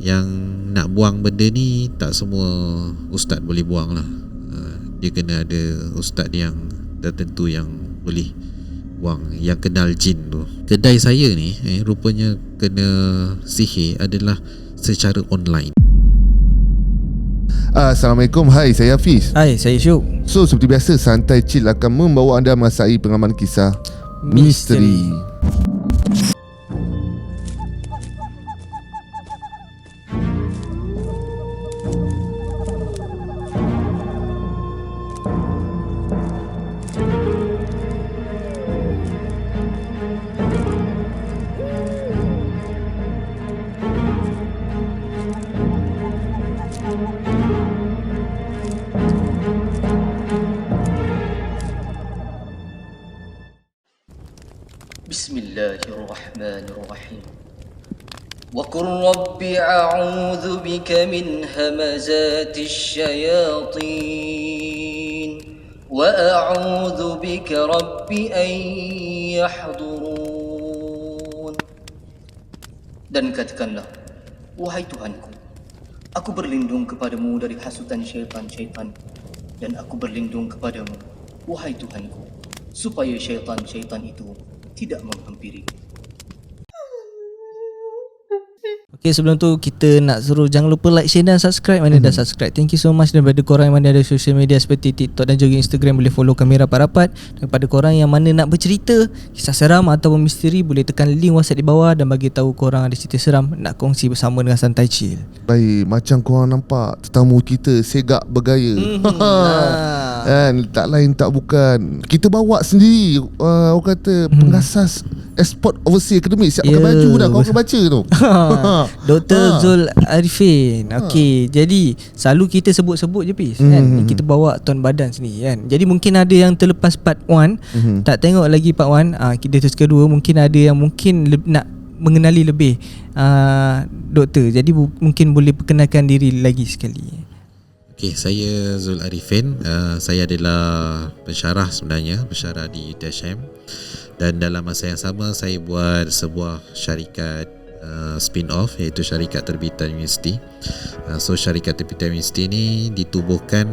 Yang nak buang benda ni tak semua ustaz boleh buang lah. Dia kena ada ustaz yang tertentu yang boleh buang, yang kenal jin tu. Kedai saya ni rupanya kena sihir adalah secara online. Assalamualaikum. Hai, saya Hafiz. Hai, saya Syuk. So seperti biasa, Santai Chill akan membawa anda merasai pengalaman kisah misteri. Bismillahirrahmanirrahim. Wa qur rabbi a'udzu bika min hamazatis syayatin wa a'udzu bika rabbi an yahdurun. Dan katakanlah, wahai Tuhanku, aku berlindung kepadamu dari hasutan syaitan-syaitan, dan aku berlindung kepadamu, wahai Tuhanku, supaya syaitan-syaitan itu tidak menghampiri. Okay, sebelum tu kita nak suruh jangan lupa like, share dan subscribe. Mana dah subscribe, thank you so much. Daripada korang yang mana ada social media seperti TikTok dan juga Instagram, boleh follow kami rapat-rapat. Daripada korang yang mana nak bercerita kisah seram ataupun misteri, boleh tekan link WhatsApp di bawah dan bagi tahu korang ada cerita seram nak kongsi bersama dengan Santai Chill. Baik, macam korang nampak tetamu kita segak bergaya. Kan, tak lain tak bukan, kita bawa sendiri orang kata pengasas Export Overseas Academy. Siap pakai baju dah, kau akan baca tu. Dr. Zul Arifin. Okey, jadi selalu kita sebut-sebut je Pis, kan? Kita bawa tuan badan sini kan. Jadi mungkin ada yang terlepas part 1, tak tengok lagi part 1, kita terus kedua. Mungkin ada yang mungkin nak mengenali lebih doktor. Jadi mungkin boleh perkenalkan diri lagi sekali. Okay, saya Zul Arifin. Saya adalah pensyarah sebenarnya, pensyarah di UTHM. Dan dalam masa yang sama saya buat sebuah syarikat spin-off, iaitu syarikat terbitan universiti. So syarikat terbitan universiti ni ditubuhkan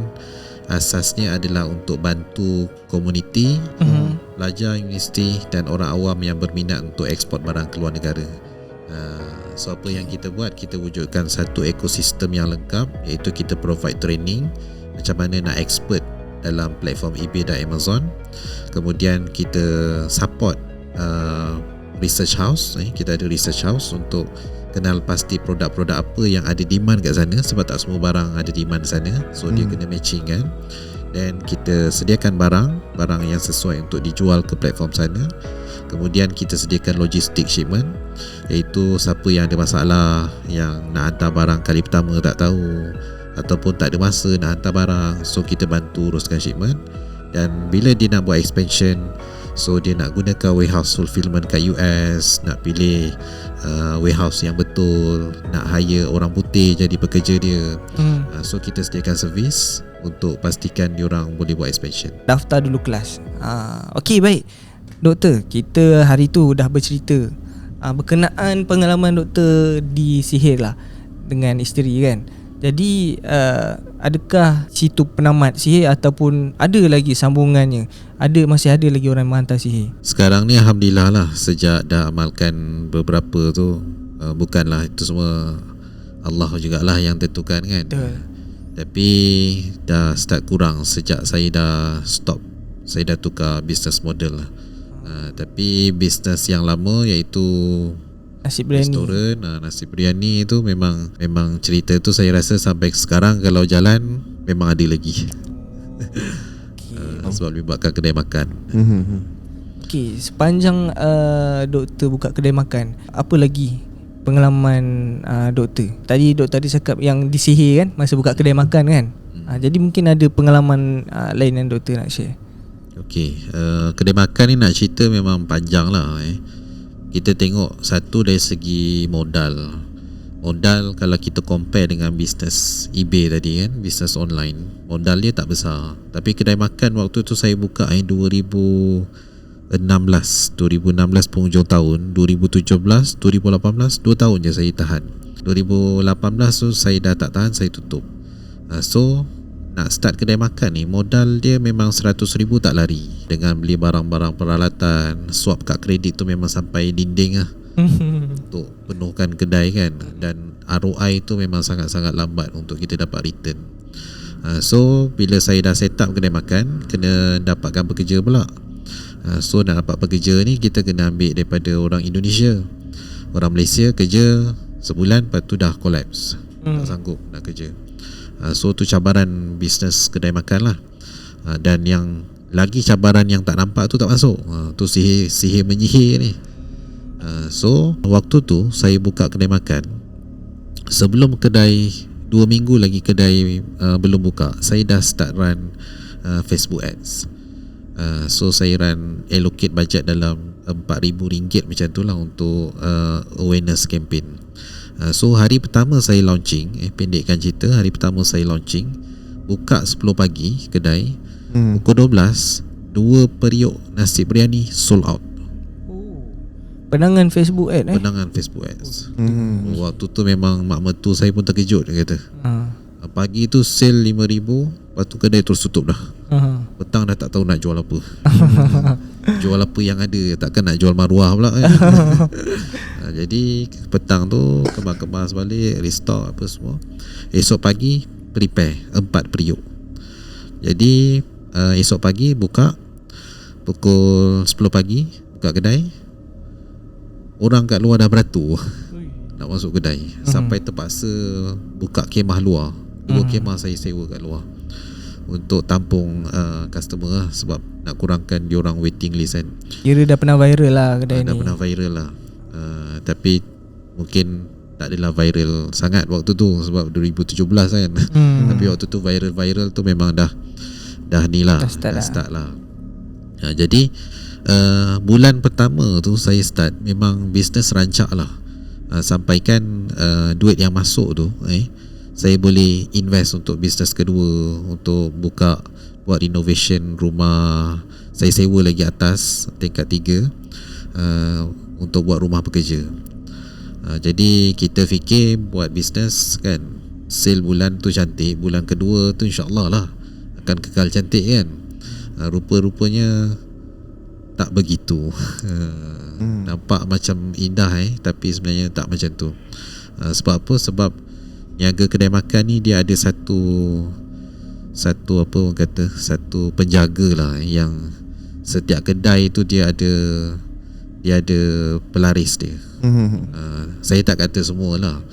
asasnya adalah untuk bantu komuniti, pelajar universiti dan orang awam yang berminat untuk ekspor barang keluar negara. So apa yang kita buat, kita wujudkan satu ekosistem yang lengkap, iaitu kita provide training macam mana nak expert dalam platform eBay dan Amazon. Kemudian kita support research house. Kita ada research house untuk kenal pasti produk-produk apa yang ada demand kat sana, sebab tak semua barang ada demand sana. So dia kena matching kan. Dan kita sediakan barang yang sesuai untuk dijual ke platform sana. Kemudian kita sediakan logistik shipment, iaitu siapa yang ada masalah, yang nak hantar barang kali pertama tak tahu ataupun tak ada masa nak hantar barang, so kita bantu uruskan shipment. Dan bila dia nak buat expansion, so dia nak gunakan warehouse fulfillment kat US, nak pilih warehouse yang betul, nak hire orang putih jadi pekerja dia. So kita sediakan servis untuk pastikan diorang boleh buat expansion. Daftar dulu kelas. Okey, baik doktor, kita hari tu dah bercerita berkenaan pengalaman doktor disihir lah dengan isteri kan. Jadi adakah situ penamat sihir ataupun ada lagi sambungannya? Masih ada lagi orang yang menghantar sihir? Sekarang ni alhamdulillah lah, sejak dah amalkan beberapa tu, bukanlah itu semua Allah jugalah yang tentukan kan. Betul. Tapi dah start kurang sejak saya dah stop. Saya dah tukar business model lah. Tapi bisnes yang lama, iaitu nasi biryani, restoran, nasi biryani itu memang cerita tu saya rasa sampai sekarang kalau jalan memang ada lagi. Sebab dia buatkan kedai makan. Okey, sepanjang doktor buka kedai makan, apa lagi pengalaman doktor? Tadi doktor ada cakap yang disihir kan masa buka kedai makan kan. Jadi mungkin ada pengalaman lain yang doktor nak share. Okey, kedai makan ni nak cerita memang panjang lah. Kita tengok satu dari segi modal. Kalau kita compare dengan bisnes eBay tadi kan, bisnes online, modal dia tak besar. Tapi kedai makan waktu tu saya buka 2016 penghujung tahun, 2017, 2018, 2 tahun je saya tahan. 2018 tu saya dah tak tahan, saya tutup. So nak start kedai makan ni, modal dia memang 100,000 tak lari. Dengan beli barang-barang peralatan, swap kad kredit tu memang sampai dinding lah untuk penuhkan kedai kan. Dan ROI tu memang sangat-sangat lambat untuk kita dapat return. So bila saya dah set up kedai makan, kena dapatkan pekerja pula. So nak dapat pekerja ni, kita kena ambil daripada orang Indonesia. Orang Malaysia kerja sebulan, lepas tu dah collapse, tak sanggup nak kerja. So tu cabaran bisnes kedai makan lah. Dan yang lagi cabaran yang tak nampak tu tak masuk. Tu sihir menyihir ni. So waktu tu saya buka kedai makan, sebelum kedai 2 minggu lagi kedai belum buka, saya dah start run Facebook ads. So saya run allocate budget dalam RM4,000 macam tu lah untuk awareness campaign. So hari pertama saya launching, pendekkan cerita, hari pertama saya launching, buka 10 pagi kedai, pukul 12 2 periuk nasi biryani sold out. Penangan Facebook ad Penangan Facebook ads. Waktu tu memang mak mertua saya pun terkejut, dia kata. Pagi tu sale 5,000, lepas tu kedai terus tutup dah. Petang dah tak tahu nak jual apa. Jual apa yang ada, takkan nak jual maruah pula kan. Jadi petang tu kemas-kemas balik, restock apa semua. Esok pagi prepare 4 periuk. Jadi esok pagi buka pukul 10 pagi, buka kedai. Orang kat luar dah beratur nak masuk kedai. Sampai terpaksa buka kemah luar. 2 kemah saya sewa kat luar untuk tampung customer lah, sebab nak kurangkan diorang waiting list kan. Kira dah pernah viral lah kedai ni. Dah pernah viral lah. Tapi mungkin tak adalah viral sangat waktu tu, sebab 2017 kan. Tapi waktu tu viral tu memang dah ni lah, dah start lah. Jadi bulan pertama tu saya start, memang bisnes rancak lah. Sampaikan duit yang masuk tu saya boleh invest untuk bisnes kedua, untuk buat renovation rumah. Saya sewa lagi atas tingkat 3 untuk buat rumah pekerja. Jadi kita fikir buat bisnes kan, sale bulan tu cantik, bulan kedua tu insyaAllah lah akan kekal cantik kan. Rupa-rupanya tak begitu. Nampak macam indah tapi sebenarnya tak macam tu. Sebab apa? Sebab niaga kedai makan ni dia ada satu apa orang kata, satu penjaga lah, yang setiap kedai tu dia ada pelaris dia. Saya tak kata semua lah,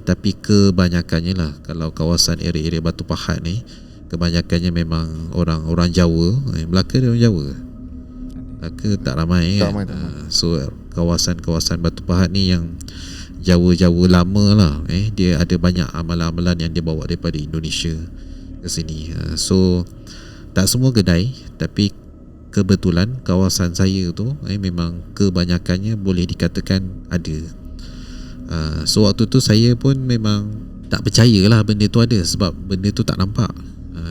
tapi kebanyakannya lah. Kalau kawasan area-area Batu Pahat ni, kebanyakannya memang orang Jawa. Melaka dia orang Jawa, Melaka tak ramai kan. So kawasan Batu Pahat ni yang Jawa lama lah, dia ada banyak amalan-amalan yang dia bawa daripada Indonesia ke sini. So tak semua kedai, tapi kebetulan kawasan saya tu memang kebanyakannya boleh dikatakan ada. So waktu tu saya pun memang tak percayalah benda tu ada, sebab benda tu tak nampak.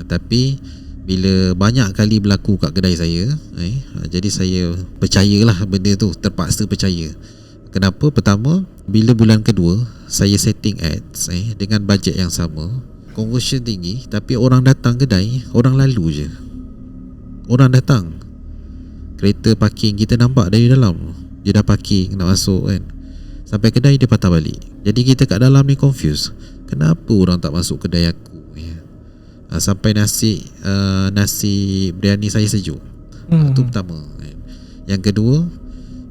Tapi bila banyak kali berlaku kat kedai saya, jadi saya percayalah benda tu, terpaksa percaya. Kenapa? Pertama, bila bulan kedua saya setting ads dengan bajet yang sama, conversion tinggi, tapi orang datang kedai, orang lalu je. Orang datang, kereta parking kita nampak dari dalam, dia dah parking nak masuk kan, sampai kedai dia patah balik. Jadi kita kat dalam ni confused, kenapa orang tak masuk kedai aku sampai nasi biryani saya sejuk. Itu pertama. Yang kedua,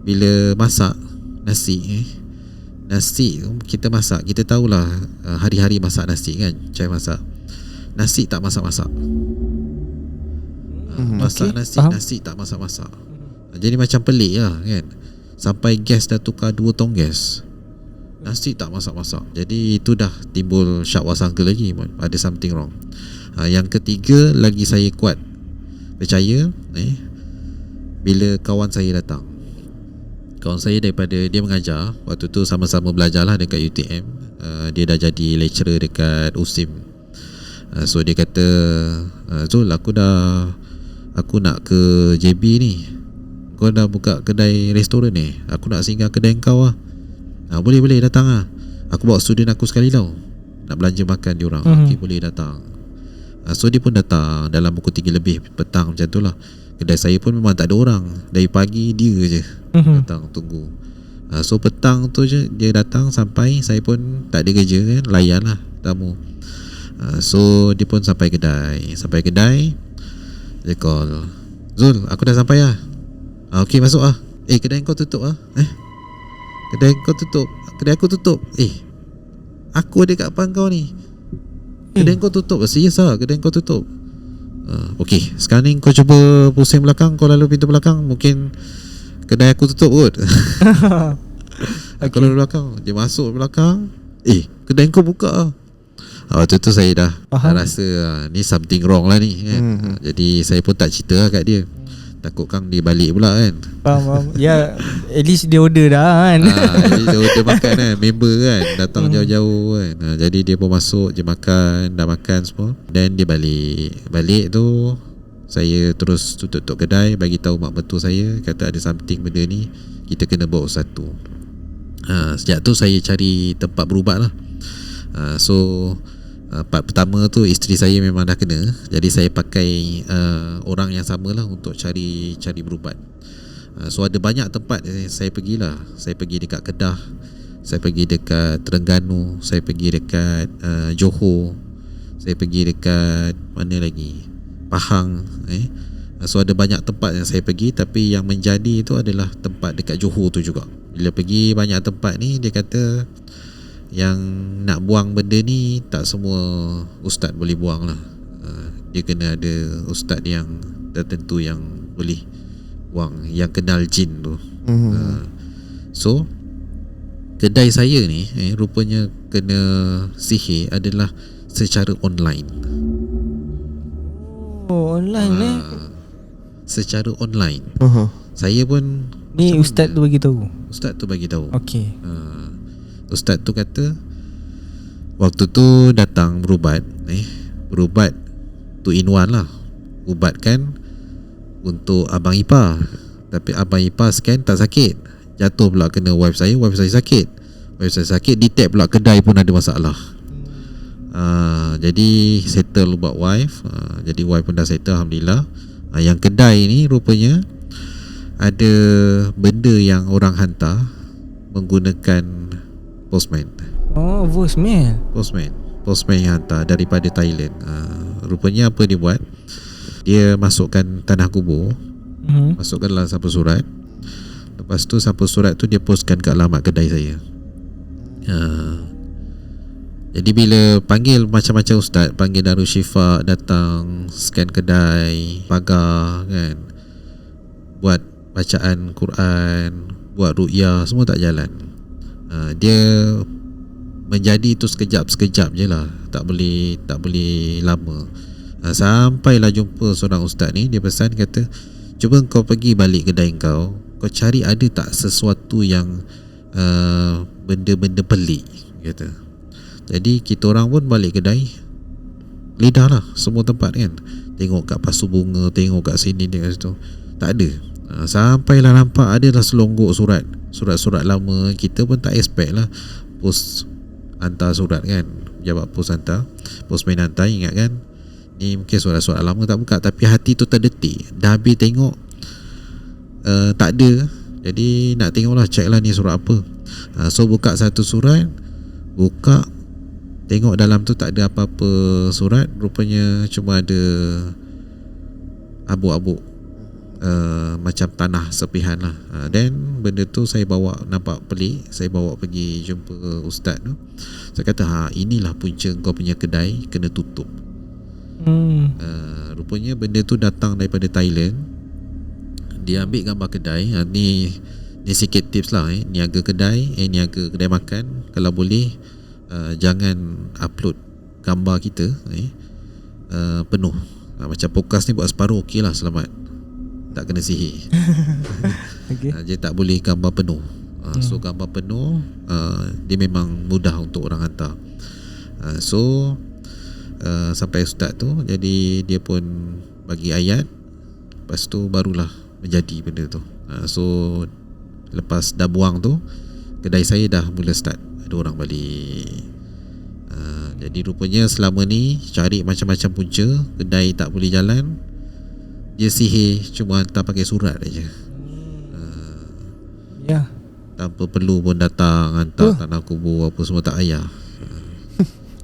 bila masak nasi kita masak, kita tahulah hari-hari masak nasi kan, Cai masak nasi tak masak-masak. Masak nasi tak masak-masak. Jadi macam pelik lah kan. Sampai gas dah tukar 2 tong gas, nasi tak masak-masak. Jadi itu dah timbul syak wasangka lagi, ada something wrong. Yang ketiga lagi saya kuat percaya bila kawan saya datang. Kawan saya daripada dia mengajar, waktu tu sama-sama belajar lah dekat UTM. Dia dah jadi lecturer dekat USIM. So dia kata, Zul, aku nak ke JB ni, kau dah buka kedai restoran ni, aku nak singgah kedai kau lah. Boleh datang lah. Aku bawa student aku sekali tau, nak belanja makan diorang. Okay, boleh datang. So dia pun datang dalam pukul 3 lebih petang macam tu lah. Kedai saya pun memang tak ada orang. Dari pagi dia je datang tunggu. So petang tu je dia datang sampai. Saya pun tak ada kerja kan, layan lah tamu. So dia pun sampai kedai. Sampai kedai dia call, Zul, aku dah sampai lah. Okay, masuk lah. Kedai kau tutup lah. Kedai kau tutup. Kedai aku tutup. Aku ada kat depan kau ni. Kedai kau tutup. Serius lah, kedai kau tutup. Okay, sekarang ni kau cuba pusing belakang, kau lalu pintu belakang, mungkin kedai aku tutup kot. Aku lalu belakang, dia masuk belakang. Kedai kau buka lah. Waktu tu saya dah rasa ni something wrong lah ni kan. Jadi saya pun tak cerita lah kat dia. Takut Kang dia balik pula kan. Faham. Ya, at least dia order dah kan. Dia order makan kan, member kan, datang jauh-jauh kan. Jadi dia pun masuk, dia makan, dah makan semua. Dan dia balik. Balik tu saya terus tutup kedai, bagi tahu mak mertua saya, kata ada something benda ni, kita kena bawa satu. Sejak tu saya cari tempat berubat lah. So part pertama tu isteri saya memang dah kena. Jadi saya pakai orang yang sama lah untuk cari berubat. So ada banyak tempat saya pergilah. Saya pergi dekat Kedah, saya pergi dekat Terengganu, saya pergi dekat Johor, saya pergi dekat mana lagi, Pahang. So ada banyak tempat yang saya pergi. Tapi yang menjadi itu adalah tempat dekat Johor tu juga. Bila pergi banyak tempat ni, dia kata yang nak buang benda ni tak semua ustaz boleh buang lah. Dia kena ada ustaz yang tertentu yang boleh buang, yang kenal jin tu. So kedai saya ni rupanya kena sihir adalah secara online. Online Secara online. Saya pun ni ustaz tu bagi tahu. Ustaz tu bagi tahu. Okey. Ustaz tu kata waktu tu datang berubat, berubat 2 in 1 lah. Ubatkan untuk abang ipar, tapi abang ipar scan tak sakit, jatuh pula kena wife saya sakit. Wife saya sakit, detect pula kedai pun ada masalah. Jadi settle buat wife. Jadi wife pun dah settle, alhamdulillah. Yang kedai ni rupanya ada benda yang orang hantar menggunakan postman. Postman yang hantar daripada Thailand. Rupanya apa dia buat, dia masukkan tanah kubur, masukkan dalam sampul surat. Lepas tu sampul surat tu dia postkan ke alamat kedai saya. Jadi bila panggil macam-macam ustaz, panggil Darul Syifa datang, scan kedai, pagar kan, buat bacaan Quran, buat ruqyah, semua tak jalan. Dia menjadi tu sekejap-sekejap je lah, tak boleh lama. Sampailah jumpa seorang ustaz ni, dia pesan kata, cuba kau pergi balik kedai kau cari ada tak sesuatu yang benda-benda pelik, kata. Jadi kita orang pun balik kedai, lidah lah semua tempat kan, tengok kat pasu bunga, tengok kat sini, tengok kat situ, tak ada. Sampailah nampak ada lah selonggok surat-surat lama. Kita pun tak expect lah, pos hantar surat kan, pejabat pos hantar, postman hantar, ingat kan, ni mungkin surat-surat lama tak buka. Tapi hati tu terdetik. Dah habis tengok tak ada. Jadi nak tengok lah, check lah ni surat apa. So buka satu surat, buka, tengok dalam tu tak ada apa-apa surat. Rupanya cuma ada abuk-abuk, macam tanah sepihan lah. Dan benda tu saya bawa, nampak pelik, saya bawa pergi jumpa ustaz tu. Saya kata, inilah punca kau punya kedai kena tutup. Rupanya benda tu datang daripada Thailand. Dia ambil gambar kedai. Ni sikit tips lah, niaga kedai, niaga kedai makan, kalau boleh jangan upload gambar kita penuh. Macam podcast ni buat separuh, okey lah, selamat, tak kena sihir. Okay. Dia tak boleh gambar penuh. So gambar penuh dia memang mudah untuk orang hantar. So sampai ustaz tu, jadi dia pun bagi ayat, lepas tu barulah menjadi benda tu. So lepas dah buang tu, kedai saya dah mula start ada orang balik. Jadi rupanya selama ni cari macam-macam punca, kedai tak boleh jalan, dia sihir cuma hantar pakai surat aja. Ya. Tanpa perlu pun datang hantar tanah kubur apa semua tak payah.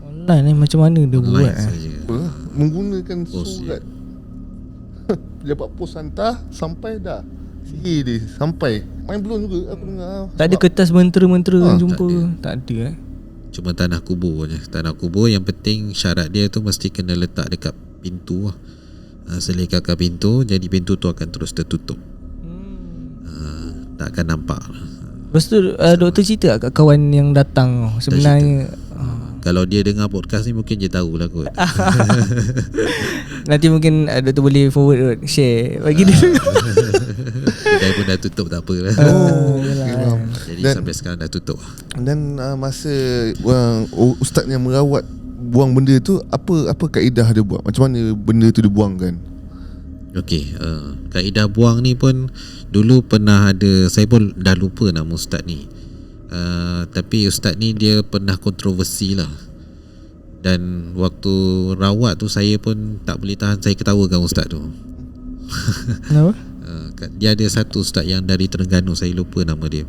Online ni macam mana dia Online buat saja. Menggunakan Pos, surat. Dia dapat pos hantar sampai dah. Sihir dia sampai. Main blown juga aku dengar. Tak ada kertas mentera-mentera yang jumpa. tak Tak ada Cuma tanah kubur je. Tanah kubur yang penting syarat dia tu mesti kena letak dekat pintu lah. Selekatkan pintu, jadi pintu tu akan terus tertutup. Tak akan nampak. Lepas tu doktor cerita kat kawan yang datang sebenarnya Kalau dia dengar podcast ni mungkin dia tahulah kot. nanti mungkin doktor boleh forward share bagi dia. Kedai pun dah tutup tak apalah. Yalah. Jadi Dan- sampai sekarang dah tutup. Dan masa ustaz yang merawat buang benda tu, apa kaedah dia buat? Macam mana benda tu dibuangkan? Okey, kaedah buang ni pun dulu pernah ada, saya pun dah lupa nama ustaz ni. Tapi ustaz ni dia pernah kontroversi lah. Dan waktu rawat tu saya pun tak boleh tahan, saya ketawakan ustaz tu. Kenapa? Dia ada satu ustaz yang dari Terengganu, saya lupa nama dia.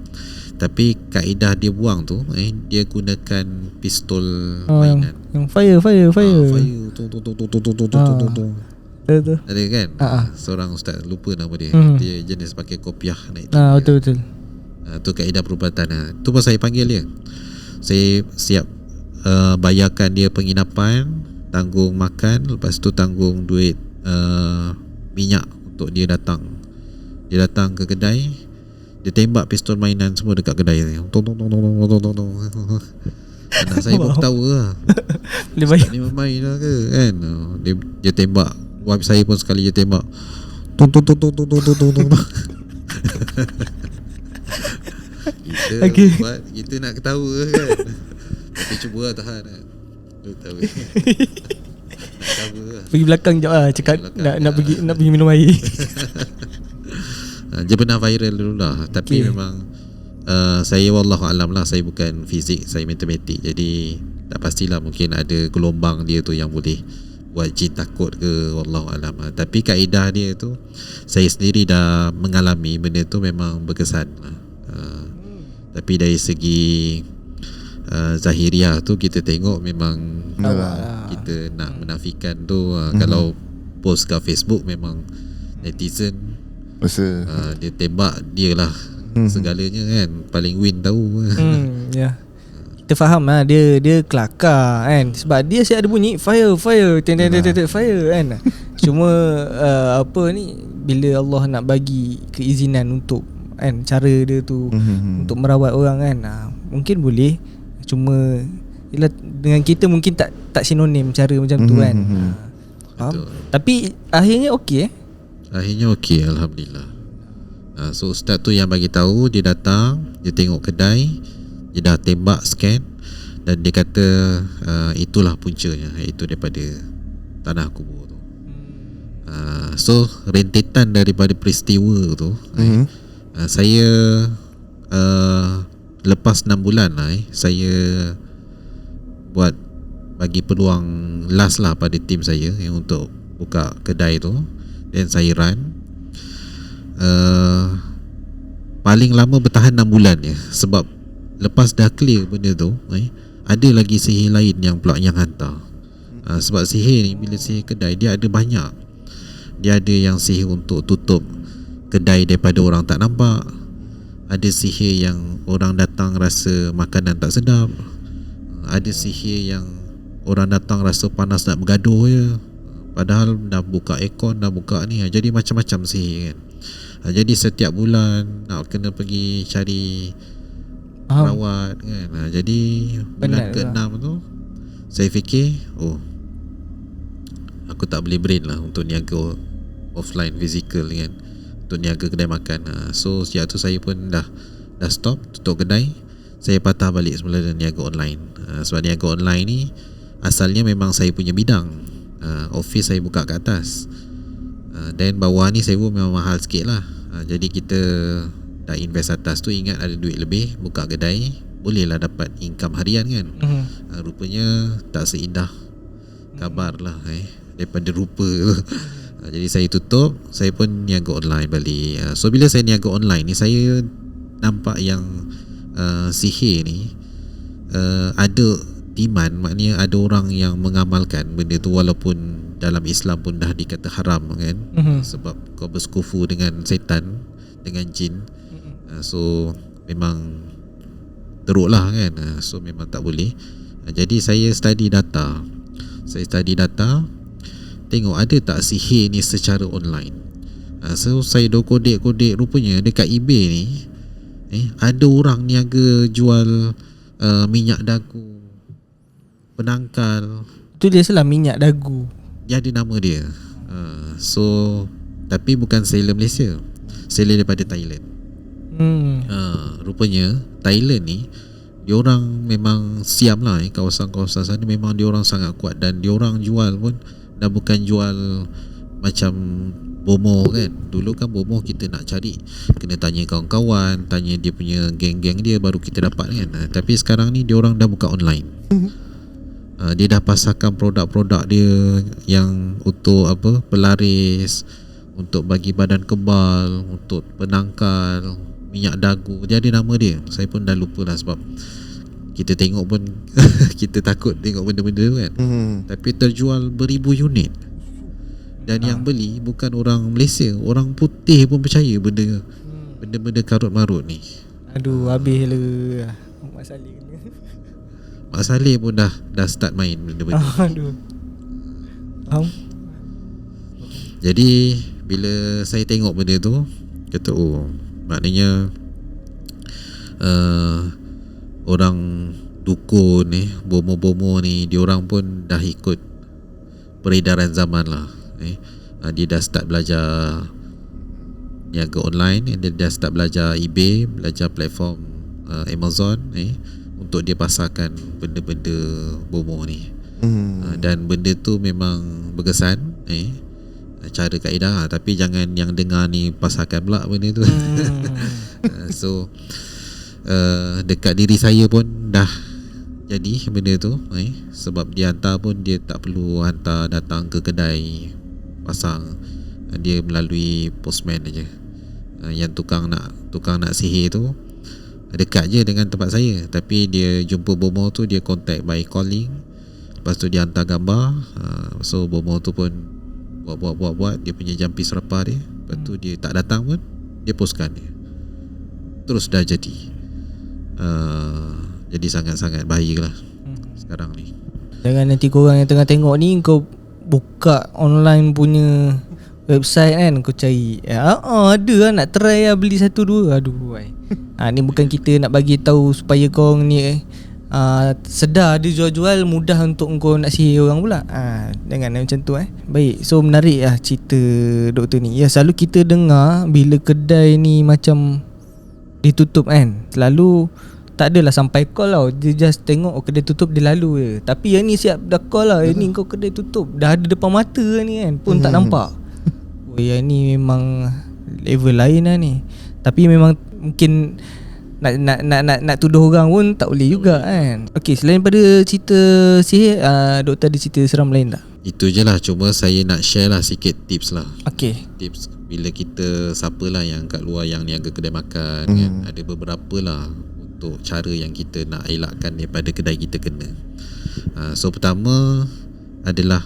Tapi kaedah dia buang tu, dia gunakan pistol mainan. Yang fire. Fire tung. Betul. Ada kan? Ah. Seorang ustaz, lupa nama dia. Dia jenis pakai kopiah naik Betul. tu kaedah perubatan. Tu pun saya panggil dia. Saya siap bayarkan dia penginapan, tanggung makan, lepas tu tanggung duit minyak untuk dia datang. Dia datang ke kedai, dia tembak pistol mainan semua dekat kedai tu. Tong. Anak saya pun ketawa lah. Boleh bayar. Ni main lah ke kan. Dia tembak. Wife saya pun sekali dia tembak. Tong. Kita Okay. buat, kita nak ketawa kan. Tapi cuba lah tahan kan. Tu tahu. Nak ketawa lah. Pergi belakang jap lah. Cakap Belakang. nak pergi minum air. Dia pernah viral dulu lah. Tapi memang saya wallahualam lah, saya bukan fizik, saya matematik. Jadi tak pastilah, mungkin ada gelombang dia tu yang boleh buat jin takut ke, wallahualam. Tapi kaedah dia tu saya sendiri dah mengalami benda tu, memang berkesan lah. Tapi dari segi zahiriah tu kita tengok memang kita nak menafikan tu. Kalau post kat Facebook memang netizen Masa dia tembak dia lah segalanya kan, paling win tahu. Ya. Kita faham lah dia kelakar kan, sebab dia siap ada bunyi fire fire kan. Cuma apa ni, bila Allah nak bagi keizinan untuk kan, cara dia tu untuk merawat orang kan, mungkin boleh. Cuma yelah, dengan kita mungkin tak sinonim cara macam tu kan. Faham? Tapi akhirnya okey Akhirnya okey, alhamdulillah. So ustaz tu yang bagi tahu, dia datang, dia tengok kedai, dia dah tembak scan, dan dia kata itulah puncanya, iaitu daripada tanah kubur tu. So rentetan daripada peristiwa tu, saya lepas 6 bulan lah, saya buat bagi peluang last lah pada tim saya yang untuk buka kedai tu. Dan saya run paling lama bertahan 6 bulan je. Sebab lepas dah clear benda tu, ada lagi sihir lain yang pula yang hantar. Sebab sihir ni, bila sihir kedai, dia ada banyak. Dia ada yang sihir untuk tutup kedai daripada orang tak nampak. Ada sihir yang orang datang rasa makanan tak sedap. Ada sihir yang orang datang rasa panas nak bergaduh je, padahal dah buka aircon, dah buka ni. Jadi macam-macam sihir kan. Jadi setiap bulan nak kena pergi cari perawat kan. Jadi bulan ke-6 tu saya fikir, aku tak boleh brain lah untuk niaga offline physical kan, untuk niaga kedai makan. So sejak tu saya pun dah stop, tutup kedai. Saya patah balik semula dan niaga online. Sebab niaga online ni asalnya memang saya punya bidang. Office saya buka kat atas, dan bawah ni sewa memang mahal sikit lah. Jadi kita dah invest atas tu, ingat ada duit lebih, buka kedai, bolehlah dapat income harian kan. Rupanya tak seindah kabar lah daripada rupa tu. Jadi saya tutup, saya pun niaga online balik. So bila saya niaga online ni, saya nampak yang sihir ni ada demand, maknanya ada orang yang mengamalkan benda tu walaupun dalam Islam pun dah dikata haram kan. Sebab kau bersekufu dengan setan, dengan jin. So memang teruk lah kan. So memang tak boleh. Jadi saya study data. Tengok ada tak sihir ni secara online. So saya kodek rupanya dekat eBay ni ada orang niaga jual minyak dagu, penangkal. Tu dia salah, minyak dagu. Dia ada nama dia. So tapi bukan seller Malaysia, seller daripada Thailand. Rupanya Thailand ni diorang memang siam lah kawasan-kawasan sana memang diorang sangat kuat. Dan diorang jual pun dah bukan jual macam bomoh kan. Dulu kan bomoh kita nak cari kena tanya kawan-kawan, tanya dia punya geng-geng dia baru kita dapat kan. Tapi sekarang ni diorang dah buka online. Dia dah pasarkan produk-produk dia yang untuk pelaris, untuk bagi badan kebal, untuk penangkal, minyak dagu. Dia ada nama dia. Saya pun dah lupa lah sebab kita tengok pun kita takut tengok benda-benda tu kan. Tapi terjual beribu unit. Dan yang beli bukan orang Malaysia, orang putih pun percaya benda-benda karut-marut ni. Aduh, habis lah Mak Saleh kena. Mak Saleh pun dah start main benda-benda. Aduh. Jadi bila saya tengok benda tu, kata maknanya orang dukun ni, bomo-bomo ni, diorang pun dah ikut peredaran zaman lah. Dia dah start belajar niaga online, dia dah start belajar eBay, belajar platform Amazon untuk dia pasarkan benda-benda bomo ni. Dan benda tu memang berkesan cara kaedah, tapi jangan yang dengar ni pasarkan pula benda tu. So dekat diri saya pun dah jadi benda tu sebab dia hantar pun dia tak perlu hantar datang ke kedai pasang, dia melalui postman aja. Yang tukang nak sihir tu dekat je dengan tempat saya, tapi dia jumpa bomo tu dia contact by calling, lepas tu dia hantar gambar. So bomo tu pun buat dia punya jampi serapah dia, lepas tu dia tak datang pun dia postkan dia, terus dah jadi. Jadi sangat-sangat bahaya lah sekarang ni. Jangan nanti korang yang tengah tengok ni, kau buka online punya website kan, kau cari ada lah nak try lah beli 1-2. Aduh ni bukan kita nak bagi tahu supaya korang ni sedar dia jual-jual mudah untuk kau nak sihir orang pula. Jangan macam tu Baik, so menarik lah cerita doktor ni. Ya, selalu kita dengar bila kedai ni macam ditutup kan, selalu tak adalah sampai call tau. Dia just tengok kedai tutup, dia lalu je. Tapi yang ni siap dah call lah, yang ni kau kedai tutup, dah ada depan mata ni kan, pun tak nampak. Yang ni memang level lain lah ni. Tapi memang mungkin nak tuduh orang pun tak boleh juga kan. Okey, selain pada cerita sihir, doktor ada cerita seram lain tak? Itu je lah, cuma saya nak share lah sikit tips lah. Okey. Tips bila kita, siapalah yang kat luar yang niaga kedai makan kan, ada beberapa lah untuk cara yang kita nak elakkan daripada kedai kita kena. So pertama adalah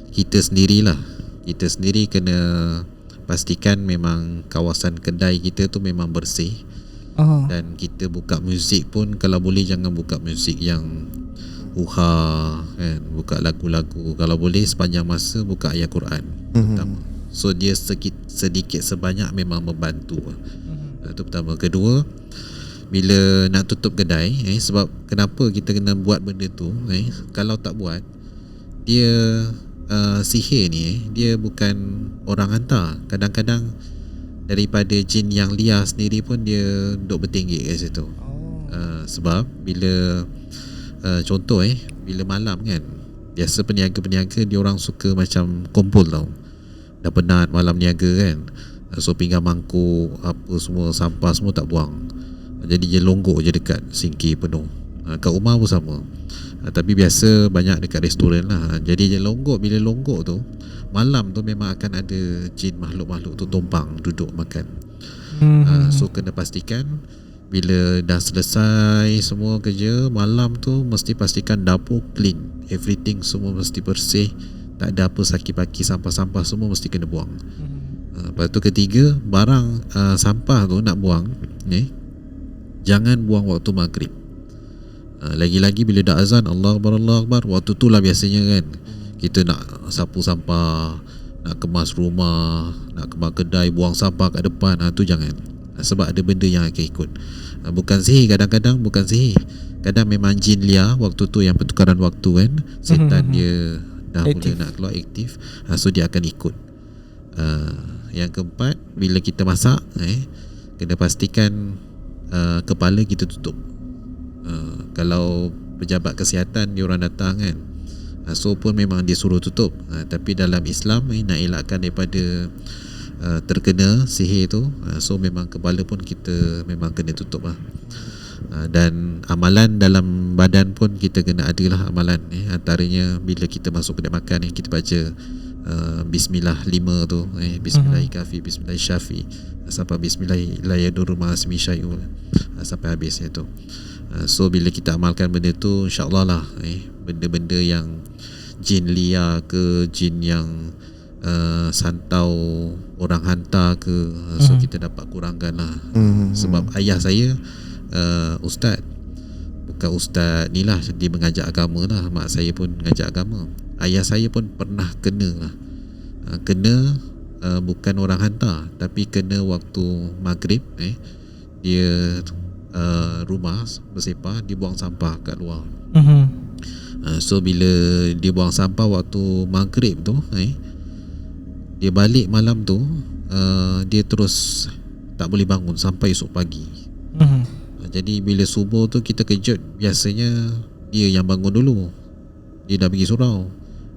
kita sendirilah. Kita sendiri kena pastikan memang kawasan kedai kita tu memang bersih. Dan kita buka muzik pun kalau boleh jangan buka muzik yang kan, buka lagu-lagu. Kalau boleh sepanjang masa buka ayat Quran pertama. So dia sedikit sebanyak memang membantu. Itu pertama. Kedua, bila nak tutup kedai sebab kenapa kita kena buat benda tu kalau tak buat, dia sihir ni dia bukan orang hantar. Kadang-kadang daripada jin yang liar sendiri pun dia duk bertinggik kat situ. Sebab bila contoh bila malam kan, biasa peniaga-peniaga dia orang suka macam kumpul tau. Dah penat malam niaga kan, so pinggan mangkuk apa semua, sampah semua tak buang. Jadi dia longgok je dekat sinki penuh. Kat rumah pun sama. Tapi biasa banyak dekat restoran lah. Jadi dia longgok, bila longgok tu malam tu memang akan ada jin makhluk-makhluk tu tumpang duduk makan. So kena pastikan bila dah selesai semua kerja malam tu, mesti pastikan dapur clean, everything semua mesti bersih, tak ada apa saki-paki, sampah-sampah semua mesti kena buang. Lepas tu ketiga, barang sampah tu nak buang jangan buang waktu maghrib. Lagi-lagi bila dah azan Allah Akbar, waktu tu lah biasanya kan kita nak sapu sampah, nak kemas rumah, nak kemas kedai, buang sampah kat depan. Tu jangan, sebab ada benda yang akan ikut. Bukan sihir, kadang-kadang bukan sihir, kadang memang jin liar waktu tu yang pertukaran waktu kan. Setan dia dah mula nak keluar aktif, so dia akan ikut. Yang keempat, bila kita masak kena pastikan kepala kita tutup. Kalau pejabat kesihatan dia orang datang kan, so pun memang dia suruh tutup. Tapi dalam Islam nak elakkan daripada terkena sihir tu, so memang kepala pun kita memang kena tutup lah. Dan amalan dalam badan pun kita kena adalah amalan antaranya bila kita masuk kedai makan kita baca Bismillah 5 tu, Bismillahirrahmanirrahim, Bismillahirrahmanirrahim, sampai Bismillahirrahmanirrahim sampai habis tu. So bila kita amalkan benda tu, insyaAllah lah benda-benda yang jin liar ke, jin yang santau orang hantar ke, so kita dapat kurangkan lah. Sebab ayah saya ustaz, bukan ustaz ni lah, dia mengajar agama lah. Mak saya pun mengajar agama. Ayah saya pun pernah kena lah. Bukan orang hantar, tapi kena waktu maghrib dia rumah bersepah, dia buang sampah kat luar. So bila dia buang sampah waktu maghrib tu, dia balik malam tu, dia terus tak boleh bangun sampai esok pagi. Jadi bila subuh tu kita kejut, biasanya dia yang bangun dulu, dia dah pergi surau,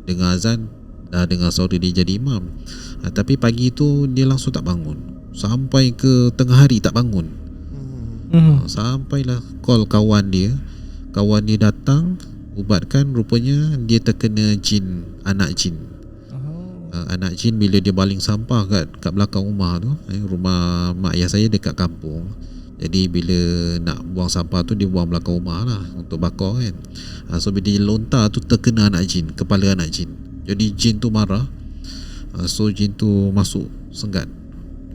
dengar azan, dah dengar suara dia jadi imam. Tapi pagi tu dia langsung tak bangun, sampai ke tengah hari tak bangun. Sampailah call kawan dia datang ubatkan, rupanya dia terkena jin, anak jin. Anak jin bila dia baling sampah kat belakang rumah tu, rumah mak ayah saya dekat kampung. Jadi bila nak buang sampah tu, dia buang belakang rumah lah untuk bakar kan. So bila dia lontar tu terkena anak jin, kepala anak jin. Jadi jin tu marah, so jin tu masuk senggat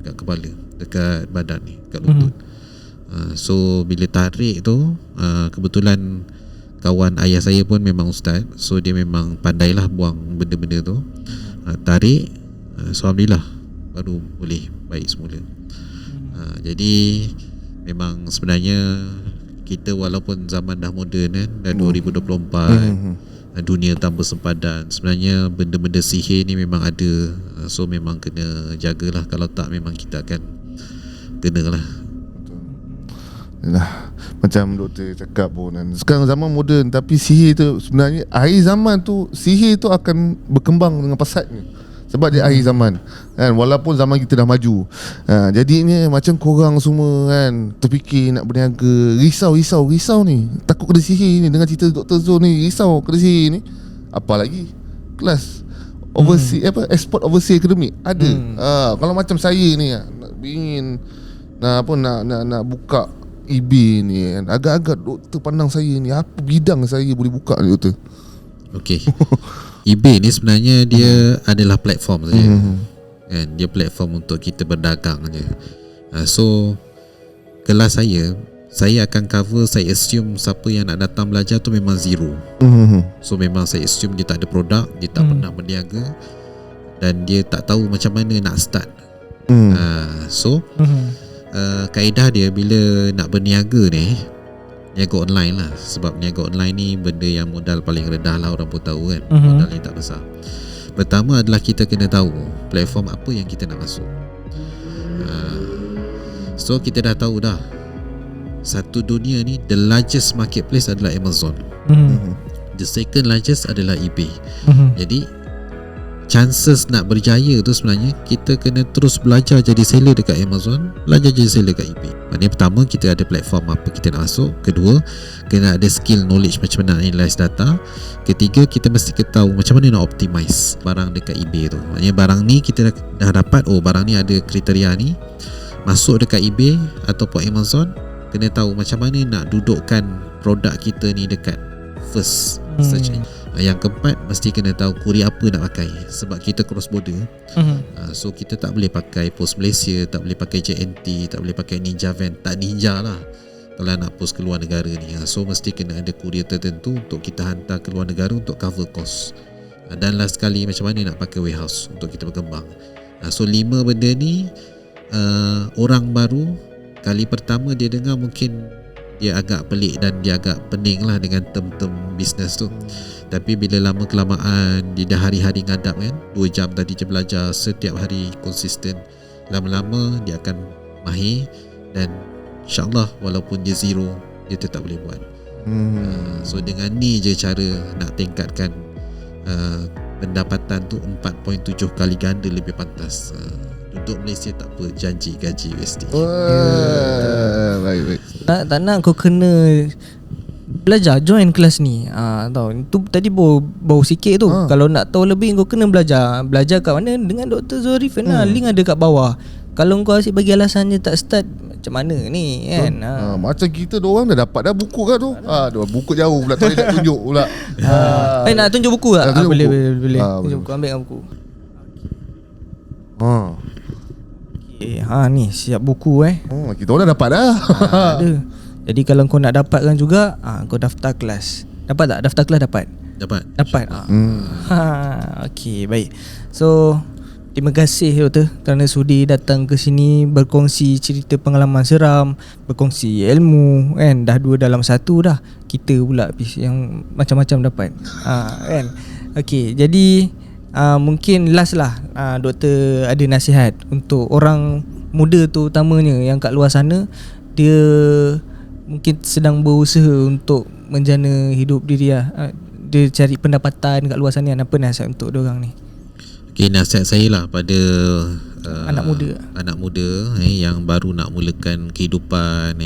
dekat kepala, dekat badan ni, dekat lutut. So bila tarik tu, kebetulan kawan ayah saya pun memang ustaz, so dia memang pandailah buang benda-benda tu. Tarik, so alhamdulillah baru boleh baik semula. Jadi memang sebenarnya kita walaupun zaman dah moden kan, dah 2024, dunia tanpa sempadan, sebenarnya benda-benda sihir ni memang ada. So memang kena jagalah, kalau tak memang kita akan kena lah. Nah, macam doktor cakap pun kan, sekarang zaman moden, tapi sihir tu sebenarnya akhir zaman tu, sihir tu akan berkembang dengan pesatnya. Sebab dia akhir zaman kan, walaupun zaman kita dah maju. Jadinya macam korang semua kan terfikir nak berniaga, risau ni, takut kena sihir ni. Dengan cerita Dr. Zul ni, risau kena sihir ni. Apa lagi kelas overseas export overseas academic ada. Kalau macam saya ni ingin nak buka eBay ni kan, agak-agak doktor pandang saya ni, apa bidang saya boleh buka ni doktor? Okey. eBay ni sebenarnya dia adalah platform saja. Kan, dia platform untuk kita berdagang je. So kelas saya akan cover, saya assume siapa yang nak datang belajar tu memang zero. So memang saya assume dia tak ada produk, dia tak pernah berniaga, dan dia tak tahu macam mana nak start. Kaedah dia bila nak berniaga ni, niaga online lah. Sebab niaga online ni benda yang modal paling rendah lah, orang pun tahu kan. Modal ni tak besar. Pertama adalah kita kena tahu platform apa yang kita nak masuk. So kita dah tahu dah, satu dunia ni the largest marketplace adalah Amazon. The second largest adalah eBay. Jadi chances nak berjaya tu sebenarnya kita kena terus belajar jadi seller dekat Amazon, belajar jadi seller dekat eBay. Maknanya pertama kita ada platform apa kita nak masuk, kedua kena ada skill knowledge macam mana nak analyse data, ketiga kita mesti tahu macam mana nak optimize barang dekat eBay tu. Maknanya barang ni kita dah dapat, oh barang ni ada kriteria ni, masuk dekat eBay ataupun Amazon, kena tahu macam mana nak dudukkan produk kita ni dekat first search engine. Yang keempat, mesti kena tahu kurir apa nak pakai, sebab kita cross border. So kita tak boleh pakai Pos Malaysia, tak boleh pakai JNT, tak boleh pakai Ninja Van. Tak Ninja lah kalau nak post keluar negara ni. So mesti kena ada kurir tertentu untuk kita hantar keluar negara untuk cover cost. Dan last sekali, macam mana nak pakai warehouse untuk kita berkembang. So 5 benda ni orang baru kali pertama dia dengar mungkin dia agak pelik dan dia agak pening lah dengan term-term bisnes tu. Tapi bila lama kelamaan dia dah hari-hari ngadap kan, 2 jam tadi je belajar, setiap hari konsisten, lama-lama dia akan mahir. Dan insyaAllah walaupun dia zero, dia tetap boleh buat. So dengan ni je cara nak tingkatkan pendapatan tu 4.7 kali ganda lebih pantas. Duduk Malaysia tak apa, janji gaji USD. Baik. Tak nak kau kena belajar, join kelas ni. Tahu tu tadi bau sikit tu. Kalau nak tahu lebih kau kena belajar kat mana dengan Dr. Zul Arifin lah. Link ada kat bawah. Kalau kau asyik bagi alasan je tak start, macam mana ni kan. Macam kita diorang dah dapat dah buku kan tu. Buku jauh pula, tak nak tunjuk pula. Nak tunjuk buku tak? Boleh. Tunjuk buku, ambil buku. Ni siap buku kita orang dah dapat dah. Ada. Jadi kalau kau nak dapatkan juga, kau daftar kelas. Dapat tak? Daftar kelas dapat? Dapat. Okey, baik. So terima kasih Doktor kerana sudi datang ke sini berkongsi cerita pengalaman seram, berkongsi ilmu kan. Dah 2 dalam 1 dah. Kita pula yang macam-macam dapat. Kan. Okey, jadi mungkin last lah, Doktor ada nasihat untuk orang muda tu, utamanya yang kat luar sana, dia mungkin sedang berusaha untuk menjana hidup diri lah. Dia cari pendapatan kat luar sana. Apa nasihat untuk diorang ni? Okay, nasihat saya lah pada anak muda yang baru nak mulakan kehidupan,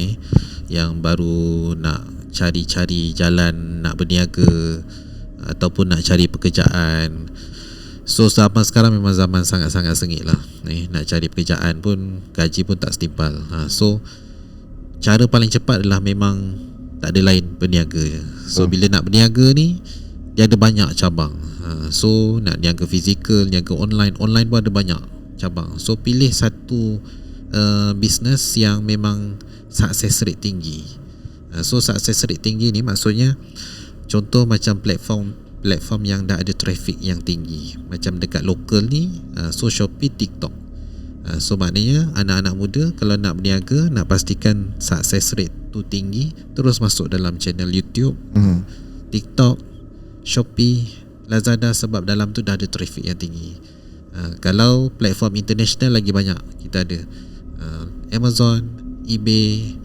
yang baru nak cari-cari jalan nak berniaga ataupun nak cari pekerjaan. So zaman sekarang memang zaman sangat-sangat sengit lah. Nak cari pekerjaan pun gaji pun tak setimpal. So cara paling cepat adalah memang tak ada lain, berniaga je. So bila nak berniaga ni, dia ada banyak cabang. So nak niaga fizikal, niaga online pun ada banyak cabang. So pilih satu business yang memang success rate tinggi. So success rate tinggi ni maksudnya, contoh macam platform yang dah ada traffic yang tinggi, macam dekat lokal ni, so Shopee, TikTok. So maknanya anak-anak muda kalau nak berniaga, nak pastikan success rate tu tinggi, terus masuk dalam channel YouTube, TikTok, Shopee, Lazada, sebab dalam tu dah ada traffic yang tinggi. Kalau platform international lagi banyak, kita ada Amazon, eBay,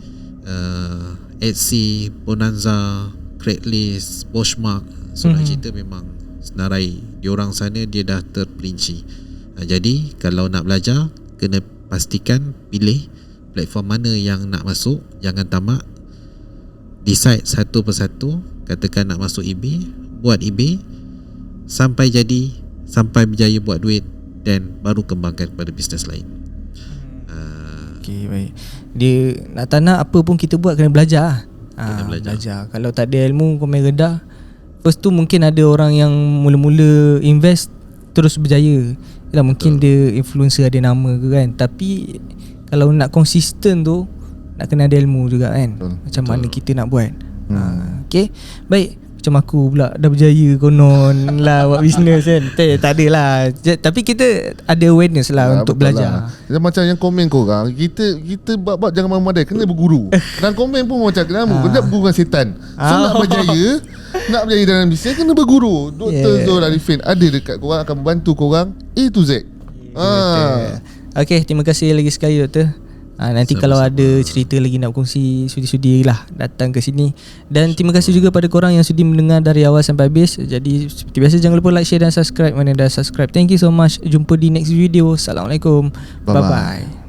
Etsy, Bonanza, Craigslist, Poshmark. So nak cerita memang senarai diorang sana dia dah terperinci. Jadi kalau nak belajar, kena pastikan pilih platform mana yang nak masuk. Jangan tamak, decide satu persatu. Katakan nak masuk eBay, buat eBay sampai jadi, sampai berjaya buat duit, dan baru kembangkan kepada bisnes lain. Okay, baik. Dia nak tak nak apa pun kita buat kena belajar. Belajar. Kalau tak ada ilmu, kau main redah. First tu mungkin ada orang yang mula-mula invest terus berjaya. Yalah, mungkin dia influencer, ada nama ke kan. Tapi kalau nak konsisten tu, nak kena ada ilmu juga kan. Macam mana kita nak buat. Okay, baik. Macam aku pula dah berjaya konon lah buat bisnes kan. Tak ada lah. Tapi kita ada awareness lah untuk belajar lah. Macam yang komen korang, kita bab-bab jangan memadai, kena berguru. Dan komen pun macam kenapa kena berguru dengan setan. So nak berjaya dalam bisnes, kena berguru. Dr. Zul Arifin ada dekat korang, akan membantu korang A to Z. Okay, terima kasih lagi sekali Doktor. Nanti kalau ada cerita lagi nak kongsi, sudi-sudi lah datang ke sini. Dan terima kasih juga pada korang yang sudi mendengar dari awal sampai habis. Jadi seperti biasa, jangan lupa like, share dan subscribe. Mana dah subscribe, thank you so much. Jumpa di next video. Assalamualaikum. Bye-bye.